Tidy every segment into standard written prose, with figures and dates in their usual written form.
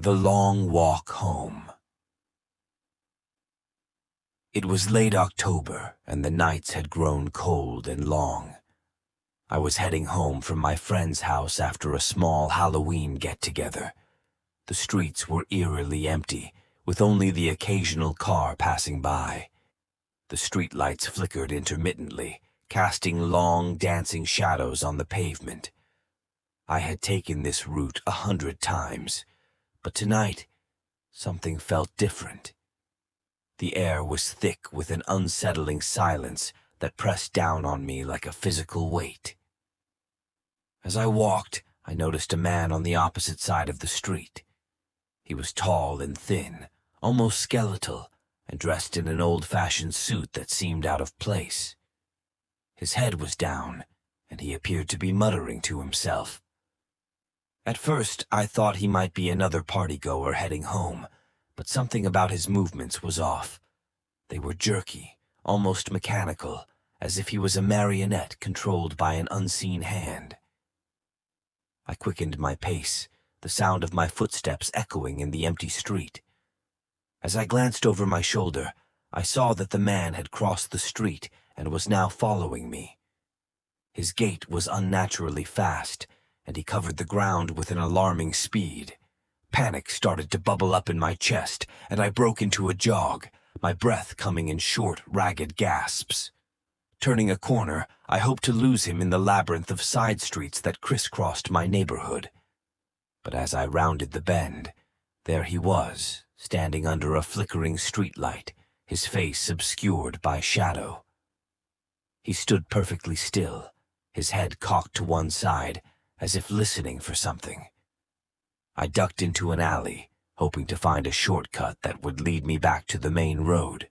The Long Walk Home. It was late October, and the nights had grown cold and long. I was heading home from my friend's house after a small Halloween get-together. The streets were eerily empty, with only the occasional car passing by. The streetlights flickered intermittently, casting long, dancing shadows on the pavement. I had taken this route 100 times, but tonight, something felt different. The air was thick with an unsettling silence that pressed down on me like a physical weight. As I walked, I noticed a man on the opposite side of the street. He was tall and thin, almost skeletal, and dressed in an old-fashioned suit that seemed out of place. His head was down, and he appeared to be muttering to himself. At first, I thought he might be another partygoer heading home, but something about his movements was off. They were jerky, almost mechanical, as if he was a marionette controlled by an unseen hand. I quickened my pace, the sound of my footsteps echoing in the empty street. As I glanced over my shoulder, I saw that the man had crossed the street and was now following me. His gait was unnaturally fast, and he covered the ground with an alarming speed. Panic started to bubble up in my chest, and I broke into a jog, my breath coming in short, ragged gasps. Turning a corner, I hoped to lose him in the labyrinth of side streets that crisscrossed my neighborhood. But as I rounded the bend, there he was, standing under a flickering streetlight, his face obscured by shadow. He stood perfectly still, his head cocked to one side, as if listening for something. I ducked into an alley, hoping to find a shortcut that would lead me back to the main road.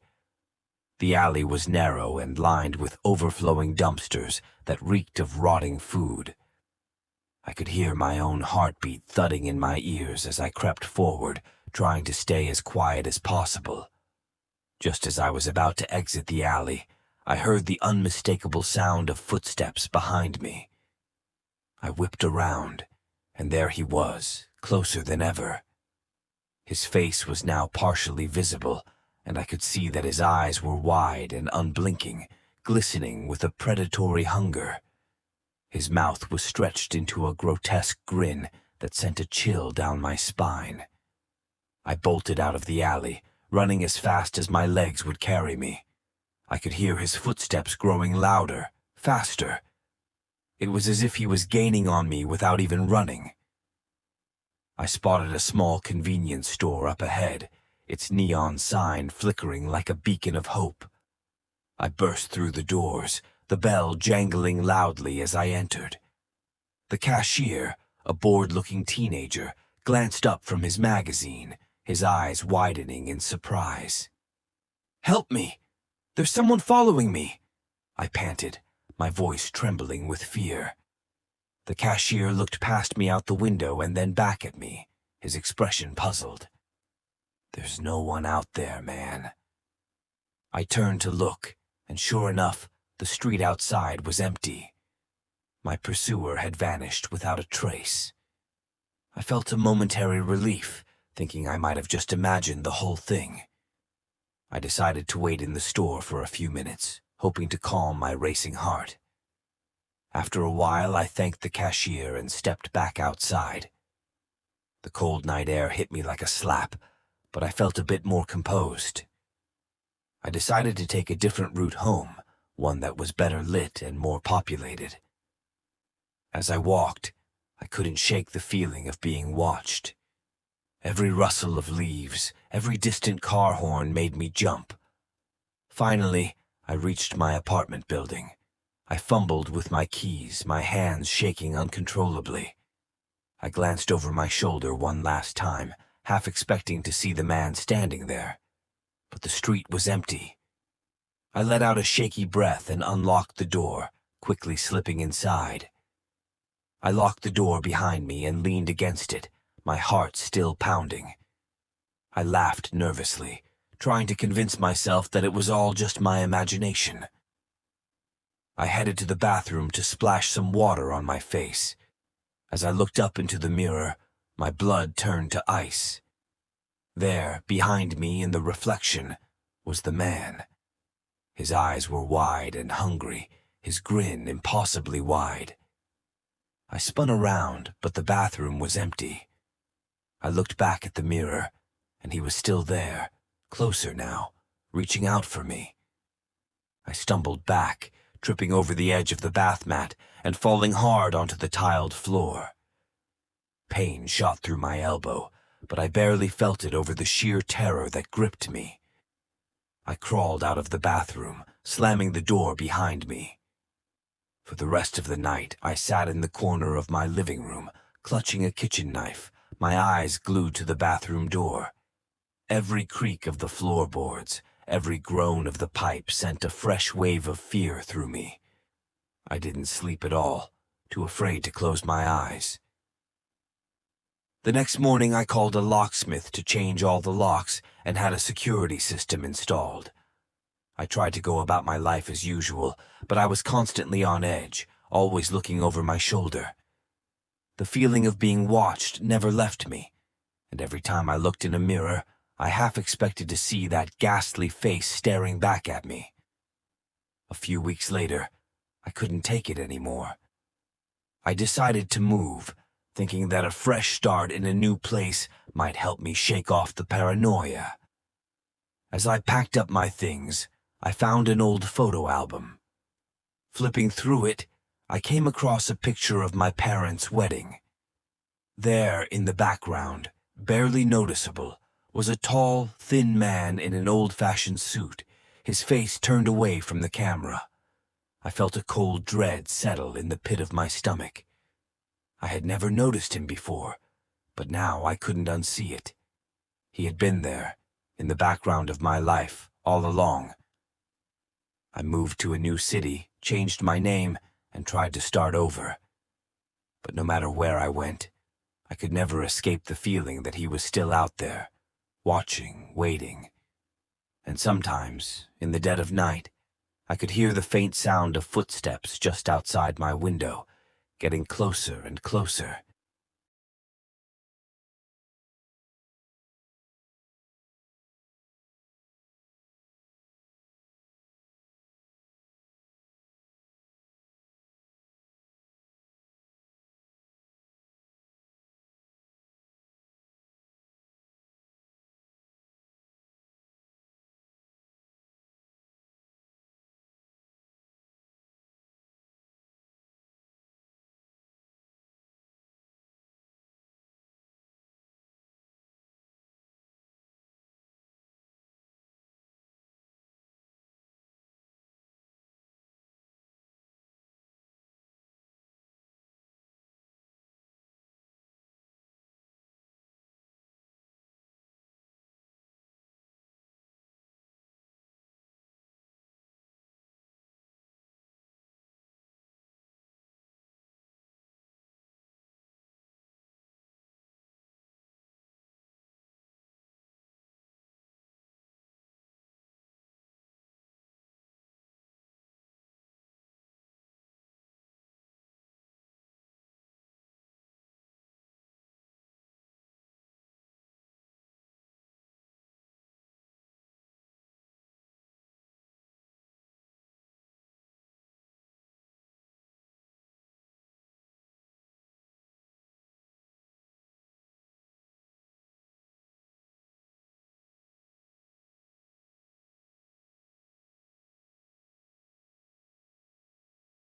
The alley was narrow and lined with overflowing dumpsters that reeked of rotting food. I could hear my own heartbeat thudding in my ears as I crept forward, trying to stay as quiet as possible. Just as I was about to exit the alley, I heard the unmistakable sound of footsteps behind me. I whipped around, and there he was, closer than ever. His face was now partially visible, and I could see that his eyes were wide and unblinking, glistening with a predatory hunger. His mouth was stretched into a grotesque grin that sent a chill down my spine. I bolted out of the alley, running as fast as my legs would carry me. I could hear his footsteps growing louder, faster. It was as if he was gaining on me without even running. I spotted a small convenience store up ahead, its neon sign flickering like a beacon of hope. I burst through the doors, the bell jangling loudly as I entered. The cashier, a bored-looking teenager, glanced up from his magazine, his eyes widening in surprise. "Help me! There's someone following me!" I panted, my voice trembling with fear. The cashier looked past me out the window and then back at me, his expression puzzled. "There's no one out there, man." I turned to look, and sure enough, the street outside was empty. My pursuer had vanished without a trace. I felt a momentary relief, thinking I might have just imagined the whole thing. I decided to wait in the store for a few minutes, hoping to calm my racing heart. After a while, I thanked the cashier and stepped back outside. The cold night air hit me like a slap, but I felt a bit more composed. I decided to take a different route home, one that was better lit and more populated. As I walked, I couldn't shake the feeling of being watched. Every rustle of leaves, every distant car horn made me jump. Finally, I reached my apartment building. I fumbled with my keys, my hands shaking uncontrollably. I glanced over my shoulder one last time, half expecting to see the man standing there. But the street was empty. I let out a shaky breath and unlocked the door, quickly slipping inside. I locked the door behind me and leaned against it, my heart still pounding. I laughed nervously, trying to convince myself that it was all just my imagination. I headed to the bathroom to splash some water on my face. As I looked up into the mirror, my blood turned to ice. There, behind me in the reflection, was the man. His eyes were wide and hungry, his grin impossibly wide. I spun around, but the bathroom was empty. I looked back at the mirror, and he was still there, closer now, reaching out for me. I stumbled back, tripping over the edge of the bath mat and falling hard onto the tiled floor. Pain shot through my elbow, but I barely felt it over the sheer terror that gripped me. I crawled out of the bathroom, slamming the door behind me. For the rest of the night, I sat in the corner of my living room, clutching a kitchen knife, my eyes glued to the bathroom door. Every creak of the floorboards, every groan of the pipe sent a fresh wave of fear through me. I didn't sleep at all, too afraid to close my eyes. The next morning I called a locksmith to change all the locks and had a security system installed. I tried to go about my life as usual, but I was constantly on edge, always looking over my shoulder. The feeling of being watched never left me, and every time I looked in a mirror, I half expected to see that ghastly face staring back at me. A few weeks later, I couldn't take it anymore. I decided to move, thinking that a fresh start in a new place might help me shake off the paranoia. As I packed up my things, I found an old photo album. Flipping through it, I came across a picture of my parents' wedding. There, in the background, barely noticeable, was a tall, thin man in an old-fashioned suit, his face turned away from the camera. I felt a cold dread settle in the pit of my stomach. I had never noticed him before, but now I couldn't unsee it. He had been there, in the background of my life, all along. I moved to a new city, changed my name, and tried to start over. But no matter where I went, I could never escape the feeling that he was still out there, watching, waiting. And sometimes, in the dead of night, I could hear the faint sound of footsteps just outside my window, getting closer and closer.